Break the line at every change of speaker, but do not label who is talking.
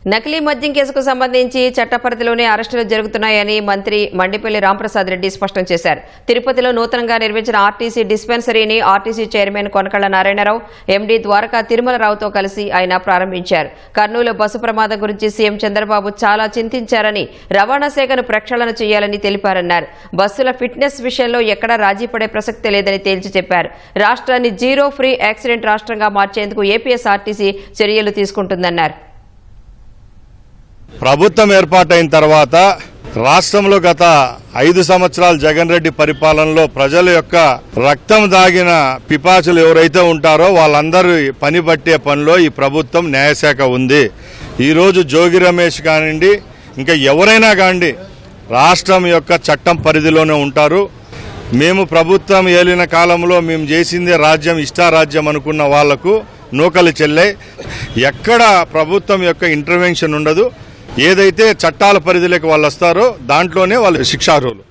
నకిలీ మద్యం కేసుకు సంబంధించి చట్టపరిధిలోనే అరెస్టులు జరుగుతున్నాయని మంత్రి మండిపల్లి రాంప్రసాద్ రెడ్డి స్పష్టం చేశారు. తిరుపతిలో నూతనంగా నిర్మించిన ఆర్టీసీ డిస్పెన్సరీని RTC chairman Konakalla Narayana Rao, MD Dwaraka తిరుమలరావుతో కలిసి ఆయన ప్రారంభించారు. కర్నూలు బస్సు ప్రమాదం గురించి సీఎం చంద్రబాబు చాలా చింతించారని, రవాణా శాఖను ప్రక్షాళన చేయాలని తెలిపారన్నారు. బస్సుల ఫిట్నెస్ విషయంలో ఎక్కడా రాజీ పడే ప్రసక్తే లేదని తేల్చి చెప్పారు. రాష్ట్రాన్ని జీరో ఫ్రీ యాక్సిడెంట్ రాష్ట్రంగా మార్చేందుకు ఏపీఎస్ఆర్టీసీ చర్యలు తీసుకుంటుందన్నారు.
ప్రభుత్వం ఏర్పాటైన తర్వాత రాష్ట్రంలో గత 5 సంవత్సరాలు జగన్ రెడ్డి పరిపాలనలో ప్రజల యొక్క రక్తం దాగిన పిపాచులు ఎవరైతే ఉంటారో వాళ్ళందరూ పని పట్టే పనిలో ఈ ప్రభుత్వం న్యాయశాఖ ఉంది. ఈరోజు జోగి రమేష్ కానివ్వండి, ఇంకా ఎవరైనా కానివ్వండి, రాష్ట్రం యొక్క చట్టం పరిధిలోనే ఉంటారు. మేము ప్రభుత్వం ఏలిన కాలంలో మేము చేసిందే రాజ్యం, ఇష్టారాజ్యం అనుకున్న వాళ్లకు నూకలు చెల్లే. ఎక్కడ ప్రభుత్వం యొక్క ఇంటర్వెన్షన్ ఉండదు. ఏదైతే చట్టాల పరిధిలోకి వాళ్ళు వస్తారో దాంట్లోనే వాళ్ళు శిక్షార్హులు.